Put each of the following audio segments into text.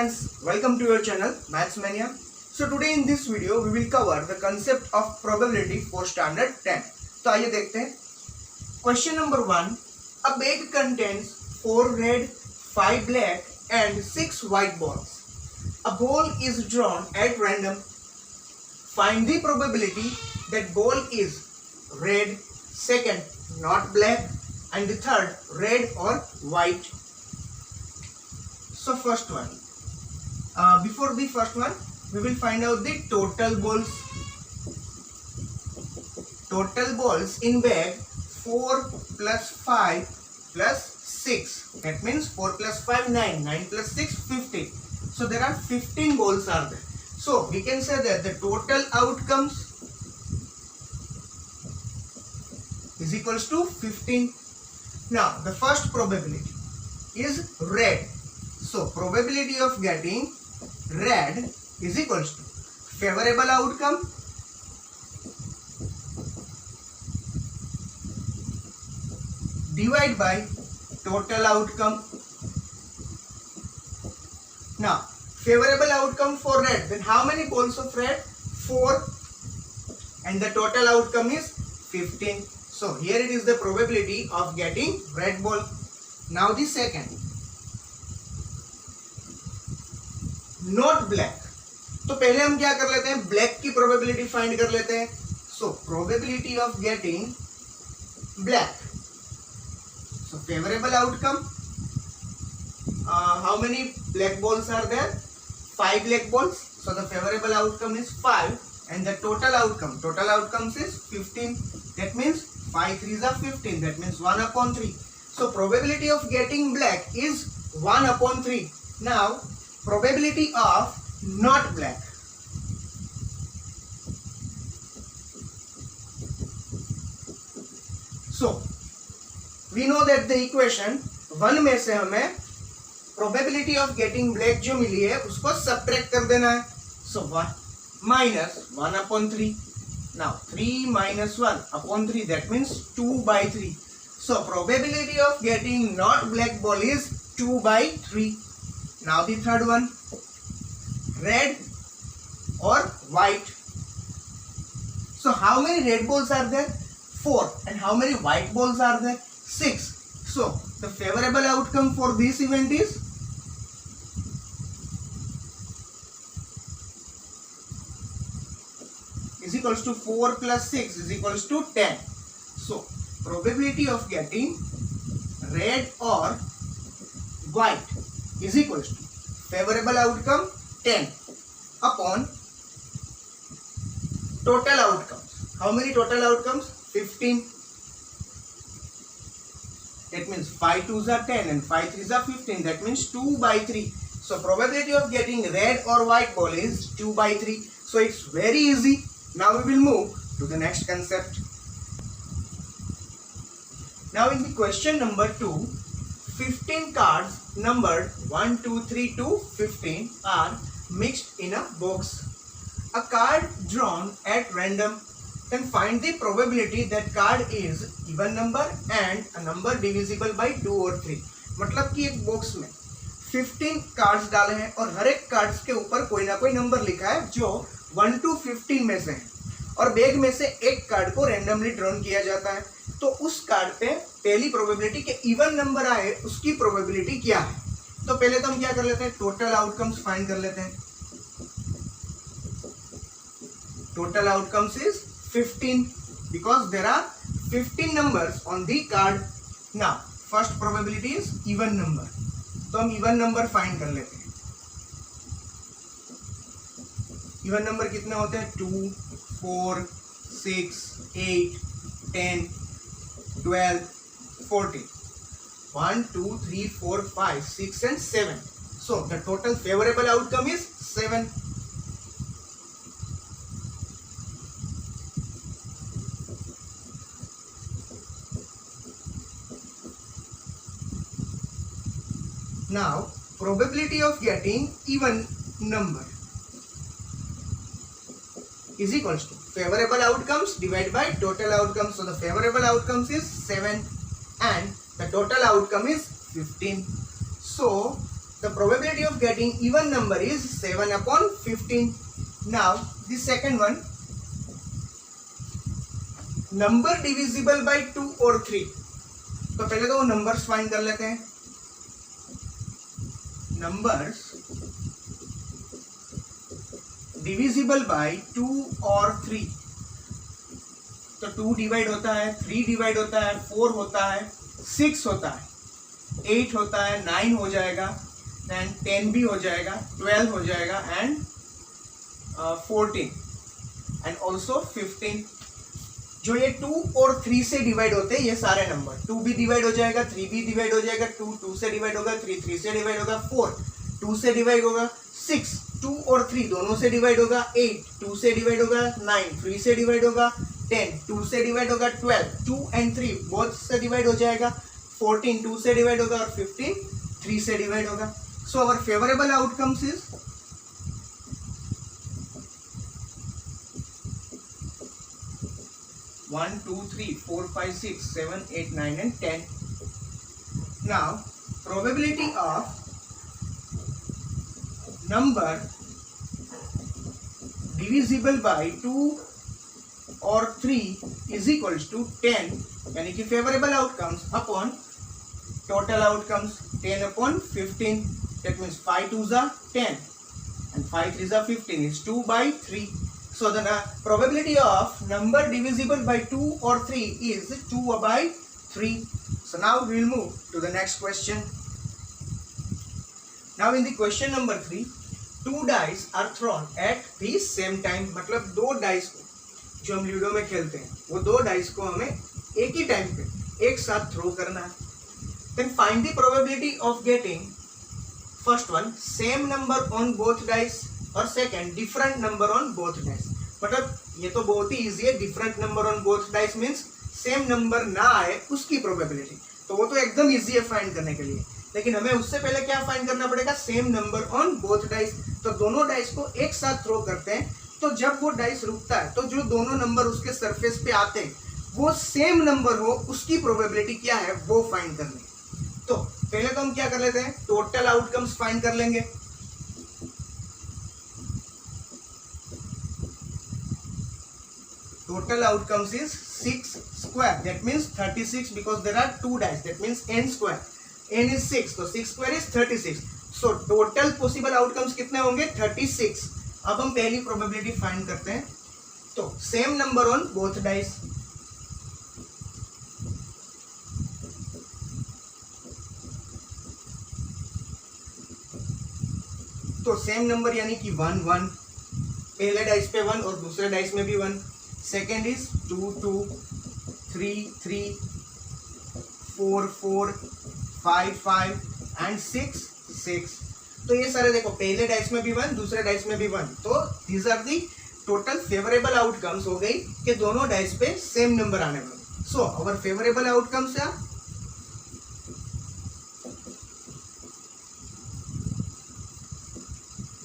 friends, welcome to your channel Maths Mania. So today in this video we will cover the concept of probability for standard 10. तो आइए देखते हैं. Question number 1. A bag contains 4 red, 5 black and 6 white balls. A ball is drawn at random. Find the probability that ball is red, second not black and the third red or white. So first one, before the first one we will find out the total balls. Total balls in bag 4 plus 5 plus 6, that means 4 plus 5 9, 9 plus 6 15. So there are 15 balls are there. So we can say that the total outcomes is equals to 15. Now the first probability is red. So probability of getting red is equals to favorable outcome divided by total outcome. Now favorable outcome for red, then how many balls of red? 4 and the total outcome is 15. So here it is the probability of getting red ball. Now the second, not black. तो पहले हम क्या कर लेते हैं, black की probability find कर लेते हैं. So probability of getting black, so favourable outcome, how many black balls are there? 5 black balls. So the favourable outcome is 5 and the total outcomes is 15. That means 5 3s are 15, that means 1/3. So probability of getting black is 1/3. Now probability of not black, so we know that the equation 1 में से हमें probability of getting black जो मिली है उसको subtract कर देना है. So 1 minus 1/3. Now 3 minus 1/3, that means 2/3. So probability of getting not black ball is 2/3. Now the third one, red or white. So how many red balls are there? 4. And how many white balls are there? 6. So the favorable outcome for this event is equals to 4 plus 6 is equals to 10. So probability of getting red or white is equals to favorable outcome 10 upon total outcomes. How many total outcomes? 15. That means 5 2s are 10 and 5 3s are 15. That means 2/3. So probability of getting red or white ball is 2/3. So it's very easy. Now we will move to the next concept. Now in the question number 2, 15 cards numbered 1 2 3 to 15 are mixed in a box. A card drawn at random. Then find the probability that card is even number and a number divisible by 2 or 3. मतलब कि एक box में 15 cards डाले हैं और हर एक cards के ऊपर कोई ना कोई नंबर लिखा है जो 1 to 15 में से है और बैग में से एक कार्ड को रैंडमली ड्रॉन किया जाता है. तो उस कार्ड पे पहली प्रोबेबिलिटी के इवन नंबर आए उसकी प्रोबेबिलिटी क्या है. तो पहले तो हम क्या कर लेते हैं, टोटल आउटकम्स फाइंड कर लेते हैं. Total outcomes is 15 because there are 15 numbers on the card. Now first probability is even number, तो हम इवन नंबर फाइंड कर लेते हैं. इवन नंबर कितने होते हैं? 2 4 6 8 10 12 14. 1 2 3 4 5 6 and 7. So the total favorable outcome is 7. Now probability of getting even number is equals to favorable outcomes divided by total outcomes. So the favorable outcomes is 7 and the total outcome is 15. So the probability of getting even number is 7 upon 15. Now the second one, number divisible by 2 और 3. तो पहले तो वो numbers find कर लेते हैं. Numbers divisible by 2 और 3. तो 2 डिवाइड होता है, 3 डिवाइड होता है, 4 होता है, 6 होता है, 8 होता है, 9 हो जाएगा, देन 10 भी हो जाएगा, 12 हो जाएगा एंड 14 एंड ऑल्सो 15. जो ये 2 और 3 से डिवाइड होते हैं ये सारे नंबर, 2 भी डिवाइड हो जाएगा, 3 भी डिवाइड हो जाएगा, 2 से डिवाइड होगा, 3 से डिवाइड होगा, 4 2 से डिवाइड होगा, 6 2 और 3 दोनों से डिवाइड होगा, 8 2 से डिवाइड होगा, 9 3 से डिवाइड होगा, 10 2 से डिवाइड होगा, 12 2 एंड 3 बोथ से डिवाइड हो जाएगा, 14 2 से डिवाइड होगा और 15 3 से डिवाइड होगा. So our favourable outcomes is 1 2 3 4 5 6 7 8 9 and 10. Now probability of number divisible by 2 or 3 is equals to 10, यानी कि favorable outcomes upon total outcomes 10 upon 15. That means 5 2s are 10 and 5 3s are 15 is 2 by 3. So the probability of number divisible by 2 or 3 is 2 by 3. So now we will move to the next question. Now in the question number 3, 2 dice are thrown at the same time. मतलब 2 dice को जो हम ludo में खेलते हैं वो 2 dice को हमें एक ही टाइम पे एक साथ थ्रो करना है. Then find the probability of getting first one same number on both dice और second different number on both dice. मतलब ये तो बहुत ही इजी है. Different number on both dice means same number ना आए उसकी प्रोबेबिलिटी, तो वो तो एकदम इजी है फाइंड करने के लिए. लेकिन हमें उससे पहले क्या फाइंड करना पड़ेगा, same number on both dice. तो दोनों डाइस को एक साथ थ्रो करते हैं, तो जब वो डाइस रुकता है तो जो दोनों नंबर उसके सरफेस पे आते हैं वो सेम नंबर हो उसकी प्रोबेबिलिटी क्या है वो फाइंड करनी है. तो पहले तो हम क्या कर लेते हैं, टोटल आउटकम्स फाइंड कर लेंगे. Total outcomes is 6 square. That means 36 because there are 2 dice. That means n square. n is 6. So 6 square is 36. So total possible outcomes कितने होंगे 36. अब हम पहली probability find करते हैं. तो same number on both dice. तो सेम नंबर यानी कि 1 1, पहले डाइस पे 1 और दूसरे डाइस में भी 1. Second is 2 2 3 3 4 4 5 5 and 6 6. तो ये सारे देखो पहले डाइस में भी 1 दूसरे डाइस में भी 1. तो these are the total favourable outcomes हो गई कि दोनों डाइस पे सेम नंबर आने वाले. सो आवर फेवरेबल आउटकम्स है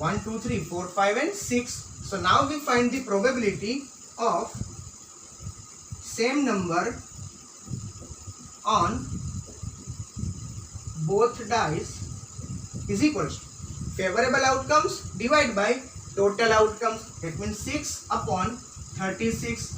1 2 3 4 5 and 6. So now we find the probability of same number on both dice is equals to favorable outcomes divided by total outcomes. That means 6 upon 36.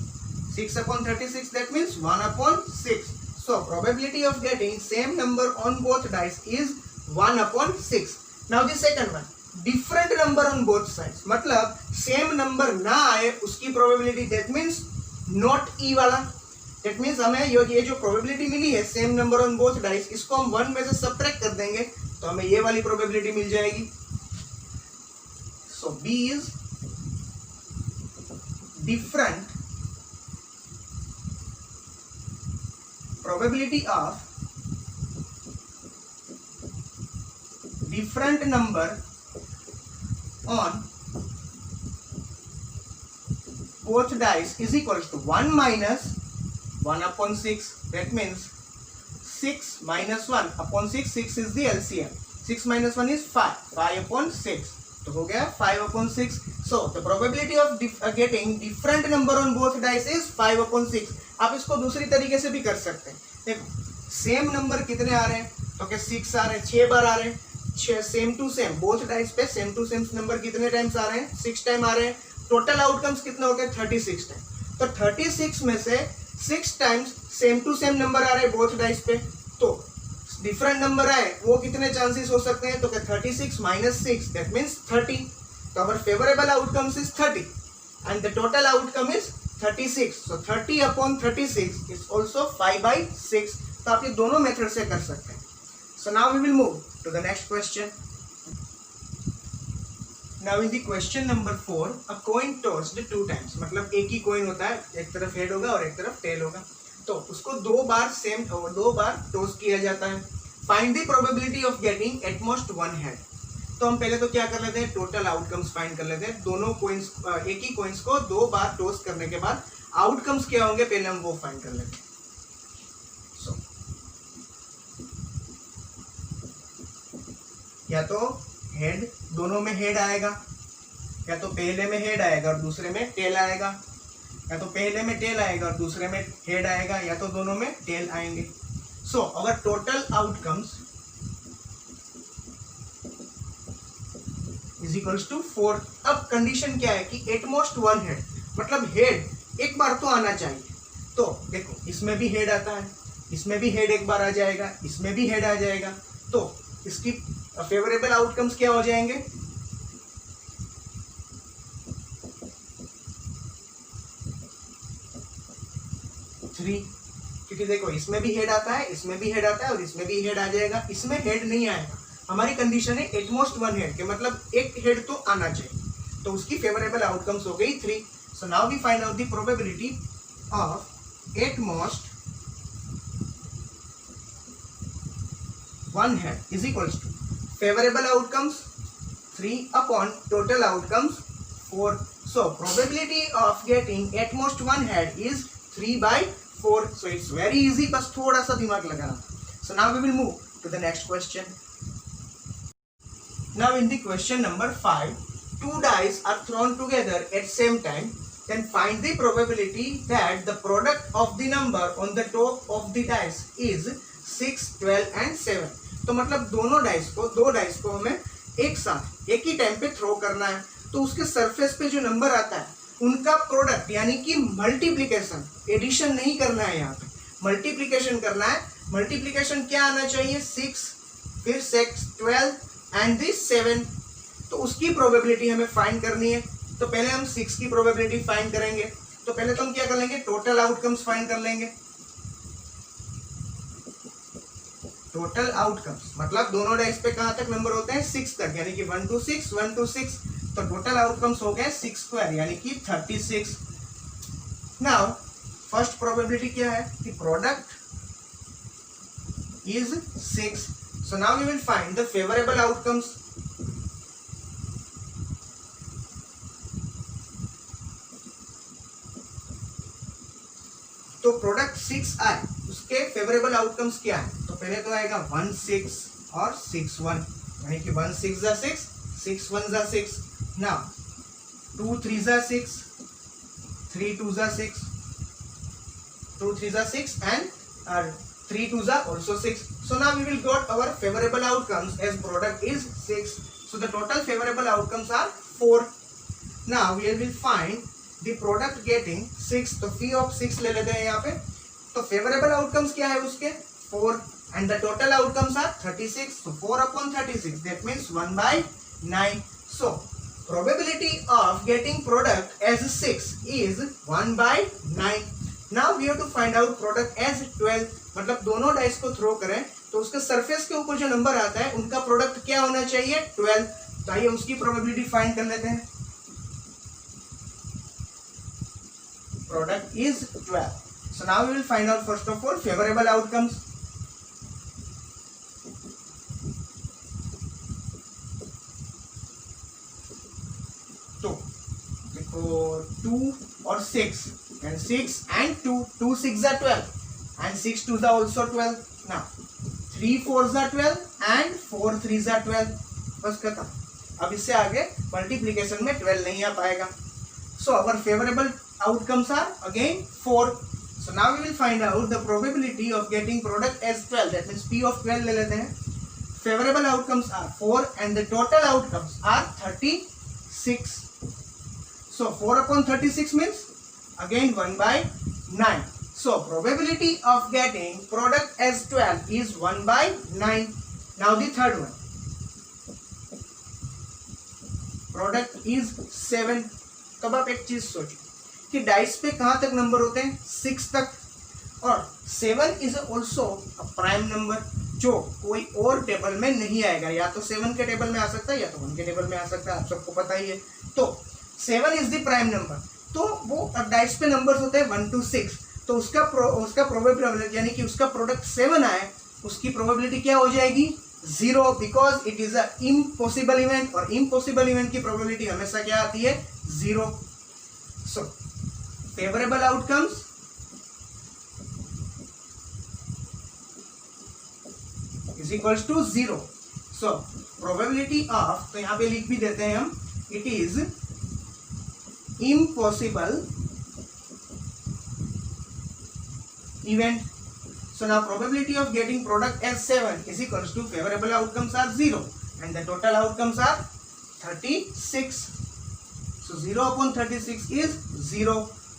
6 upon 36, that means 1 upon 6. So probability of getting same number on both dice is 1 upon 6. Now the second one, different number on both sides. मतलब same number ना आए उसकी probability. That means not ई वाला. That means हमें ये जो probability मिली है same number on both dice, इसको हम 1 में से सब्ट्रैक्ट कर देंगे तो हमें ये वाली प्रोबेबिलिटी मिल जाएगी. So B is different probability of different number on both dice is equals to 1 minus 1 upon 6. That means 6 minus 1 upon 6. 6 is the LCM. 6 minus 1 is 5. 5 upon 6. तो हो गया 5 upon 6. So the probability of getting different number on both dice is 5 upon 6. आप इसको दूसरी तरीके से भी कर सकते हैं. देखो सेम नंबर कितने आ रहे हैं, तो क्या 6 आ रहे हैं, 6 बार आ रहे हैं. Same to same, both dice पे सेम टू सेम नंबर कितने टाइम्स आ रहे हैं? 6 टाइम आ रहे हैं। टोटल आउटकम्स कितना हो गया? 36 टाइम। तो 36 में से 6 times same to same number आ रहे हैं बोथ डाइस पे, तो डिफरेंट नंबर आए वो कितने चांसेस हो सकते हैं? तो 36 माइनस 6 दैट मीन्स 30। तो our favourable outcomes is 30 and the total outcome is 36। So 30 upon 36 is also 5/6। तो आप ये दोनों मेथड से कर सकते हैं। So now we will move to the next question. Now in the question number 4, a coin tossed 2 times, मतलब एक ही कॉइन होता है, एक तरफ हेड होगा और एक तरफ टेल होगा, तो उसको दो बार टॉस किया जाता है। Find the probability of getting eight most 1 head. तो हम पहले तो क्या कर लेते हैं? टोटल आउटकम्स फाइंड कर लेते हैं। दोनों कॉइन्स, एक ही कॉइन्स को 2 बार टॉस करने के बाद आउटकम्स क्या होंगे पहले हम वो फाइंड कर लेते हैं। या तो हेड, दोनों में हेड आएगा, या तो पहले में हेड आएगा और दूसरे में टेल आएगा, या तो पहले में टेल आएगा और दूसरे में हेड आएगा, या तो दोनों में टेल आएंगे। सो अगर total outcomes is equals to 4। अब कंडीशन क्या है कि एट मोस्ट 1 हेड, मतलब हेड एक बार तो आना चाहिए। तो देखो इसमें भी हेड आता है, इसमें भी हेड एक बार आ जाएगा, इसमें भी हेड आ जाएगा, तो इसकी फेवरेबल आउटकम्स क्या हो जाएंगे? 3, क्योंकि देखो इसमें भी हेड आता है, इसमें भी हेड आता है और इसमें भी हेड आ जाएगा। इसमें हेड नहीं आएगा, हमारी कंडीशन है एट मोस्ट 1 हेड के, मतलब एक हेड तो आना चाहिए, तो उसकी फेवरेबल आउटकम्स हो गई 3। So now we find out the probability of at most 1 head is equals to favorable outcomes 3 upon total outcomes 4. So probability of getting at most 1 head is 3/4. So it's very easy, बस थोड़ा सा दिमाग लगाना। So now we will move to the next question. Now in the question number 5, 2 dice are thrown together at same time. Then find the probability that the product of the number on the top of the dice is 6, 12 and 7। तो मतलब दो dice को हमें एक साथ एक ही time पे throw करना है, तो उसके सरफेस पे जो नंबर आता है उनका प्रोडक्ट यानी कि मल्टीप्लिकेशन, एडिशन नहीं करना है, यहाँ पे मल्टीप्लिकेशन करना है। मल्टीप्लिकेशन क्या आना चाहिए? 6, फिर 6, 12 एंड दिस 7। तो उसकी प्रोबेबिलिटी हमें फाइंड करनी है। तो पहले हम 6 की प्रोबेबिलिटी फाइंड करेंगे। तो पहले तो हम क्या कर लेंगे? टोटल आउटकम्स फाइंड कर लेंगे। टोटल आउटकम्स मतलब दोनों डाइस पे कहां तक नंबर होते हैं? 6 तक, यानी कि 1 to 6, 1 to 6। तो टोटल आउटकम्स हो गए 6 स्क्वायर यानी कि 36। नाउ फर्स्ट प्रोबेबिलिटी क्या है कि product is 6। So now we will find the favourable outcomes. तो प्रोडक्ट 6 आए, उसके फेवरेबल आउटकम्स क्या है? तो पहले तो आएगा 1 6 और 6 1, यानी कि 1 6 जा 6, 6 1 जा 6। नाउ 2 3 जा 6, 3 2 जा 6, 2 3 जा 6 and 3 2 जा also 6. So now we will got our favorable outcomes as product is 6. So the total favorable outcomes are 4. Now we will find the product getting 6. तो phi of 6 ले लेते हैं यहाँ पे। तो favorable outcomes क्या है उसके? 4 and the total outcomes are 36. So 4 upon 36 that means 1/9. So probability of getting product as 6 is 1/9. Now we have to find out product as 12. मतलब दोनों डाइस को थ्रो करें तो उसके सरफेस के ऊपर जो नंबर आता है उनका प्रोडक्ट क्या होना चाहिए? 12। तो आइए उसकी प्रोबेबिलिटी फाइंड कर लेते हैं। Product is 12. So now we will find out first of all favorable outcomes. तो देखो 2 और 6 and 6 and 2, 2 6 are 12 and 6 2 are also 12. Now 3 4 are 12 and 4 3 are 12. बस खत्म। अब इससे आगे मल्टीप्लिकेशन में 12 नहीं आ पाएगा। So our favorable outcomes are again 4. So now we will find out the probability of getting product as 12. That means P of 12 ले लेते हैं। favorable outcomes are 4 and the total outcomes are 36. So 4 upon 36 means again 1 by 9. So probability of getting product as 12 is 1 by 9. Now the third one. Product is 7. तब आप एक चीज सोचिए कि dice पे कहां तक नंबर होते हैं 6 तक, और 7 is also a prime number जो कोई और टेबल में नहीं आएगा, या तो 7 के टेबल में आ सकता है या तो 1 के टेबल में आ सकता है, आप सबको पता ही है। तो 7 इज द प्राइम नंबर, तो वो डाइस पे नंबर्स होते हैं 1 to 6, तो उसका प्रोबेबिलिटी यानी कि उसका प्रोडक्ट 7 आए, उसकी प्रोबेबिलिटी क्या हो जाएगी 0, because it is a impossible event, और इम्पॉसिबल इवेंट की प्रोबेबिलिटी हमेशा क्या आती है 0। So favourable outcomes is equals to 0। So probability of, तो यहां पे लिख भी देते हैं हम, it is impossible event. So now probability of getting product as 7 is equals to favorable outcomes are 0 and the total outcomes are 36. So 0 upon 36 is 0,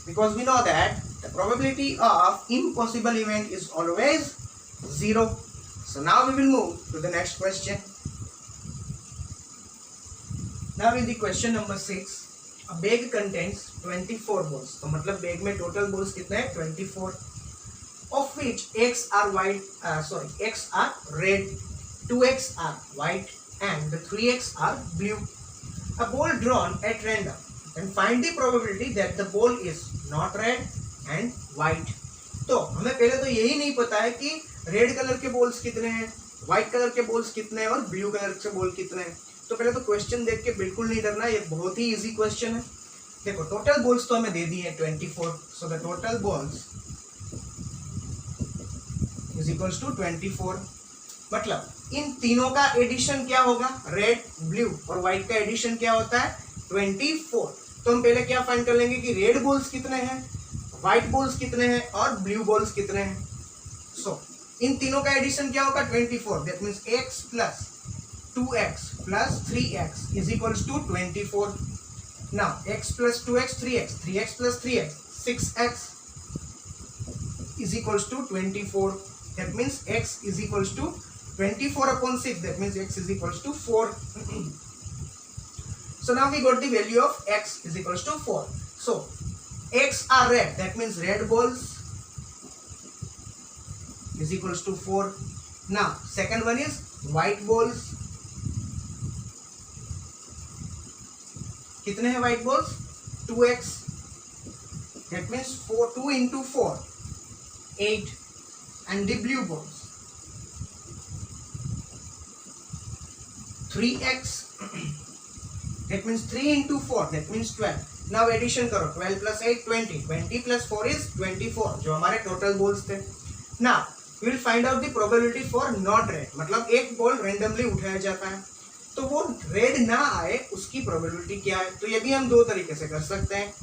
because we know that the probability of impossible event is always 0. So now we will move to the next question. Now in the question number 6, a bag contains 24 balls. तो मतलब bag में total balls कितने हैं 24, of which x are red, 2x are white and the 3x are blue. A ball drawn at random, and find the probability that the ball is not red and white. तो हमें पहले तो यही नहीं पता है कि रेड कलर के बॉल्स कितने हैं, व्हाइट कलर के बॉल्स कितने हैं और ब्लू कलर के बॉल कितने हैं। तो पहले तो क्वेश्चन देख के बिल्कुल नहीं डरना, ये बहुत ही इजी क्वेश्चन है। देखो टोटल बॉल्स तो हमें दे दी है 24, so the total balls is equals to 24। मतलब इन तीनों का एडिशन क्या होगा, रेड, ब्लू और व्हाइट का एडिशन क्या होता है 24। तो हम पहले क्या फाइंड कर लेंगे कि रेड बॉल्स कितने हैं, व्हाइट बॉल्स कितने हैं और ब्लू बॉल्स कितने हैं। सो इन तीनों का एडिशन क्या होगा 24, that means x plus 2x plus 3x is equals to 24। Now x plus 2x 3x, 3x plus 3x 6x is equals to 24. That means x is equals to 24 upon 6. That means x is equals to 4. So now we got the value of x is equals to 4. So x are red. That means red balls is equals to 4. Now second one is white balls. कितने हैं white balls 2x. That means 2 into 4 8, and the blue balls 3x. That means 3 into 4, that means 12. Now addition करो, 12 plus 8 20, 20 plus 4 is 24 जो हमारे total balls थे। Now we will find out the probability for not red, मतलब एक ball randomly उठाया जाता है तो वो रेड ना आए उसकी प्रोबेबिलिटी क्या है। तो ये भी हम दो तरीके से कर सकते हैं।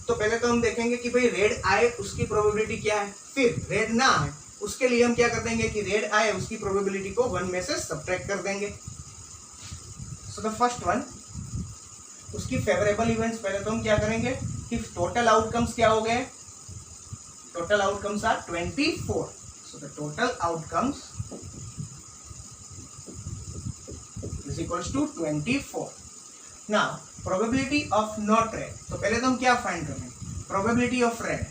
तो पहले तो हम देखेंगे कि भाई रेड आए उसकी प्रोबेबिलिटी क्या है, फिर रेड ना आए उसके लिए हम क्या कर देंगे कि रेड आए उसकी प्रोबेबिलिटी को 1 में से सब्ट्रैक्ट कर देंगे। सो द फर्स्ट वन, उसकी फेवरेबल इवेंट्स पहले तो हम क्या करेंगे कि टोटल आउटकम्स क्या हो गए, total outcomes are 24। So the total outcomes is equals to 24। Now probability of not red, तो पहले तो हम क्या फाइंड करेंगे probability of red,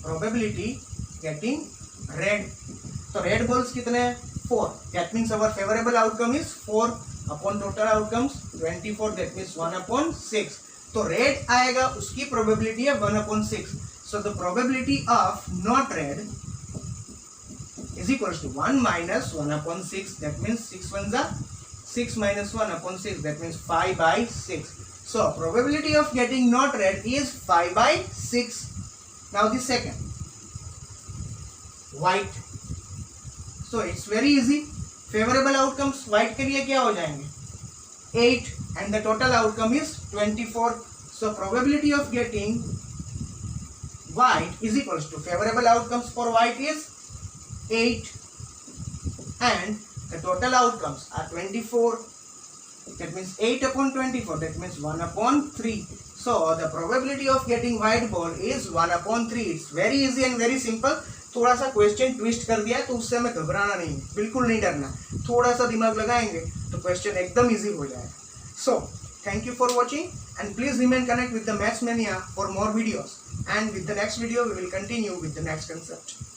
probability getting red. तो रेड बॉल्स कितने हैं 4, that means our favourable outcome is 4 upon total outcomes 24, that means 1 upon 6। तो रेड आएगा उसकी प्रोबेबिलिटी है 1 upon 6। So the probability of not red is equals to 1 minus 1 upon 6, that means 6 ones are 6 minus 1 upon 6, that means 5 by 6. So probability of getting not red is 5 by 6. Now the second, white. So it's very easy. Favorable outcomes white के लिए क्या हो जाएंगे 8 and the total outcome is 24. So probability of getting white is equals to favorable outcomes for white is 8 and The total outcomes are 24. That means 8 upon 24. That means 1 upon 3. So the probability of getting white ball is 1 upon 3. It's very easy and very simple. थोड़ा सा question twist कर दिया तो उससे हमें घबराना नहीं, बिल्कुल नहीं डरना. थोड़ा सा दिमाग लगाएंगे तो क्वेश्चन एकदम इजी हो जाएगा. So thank you for watching and please remain connected with the Maths Mania for more videos. And with the next video we will continue with the next concept.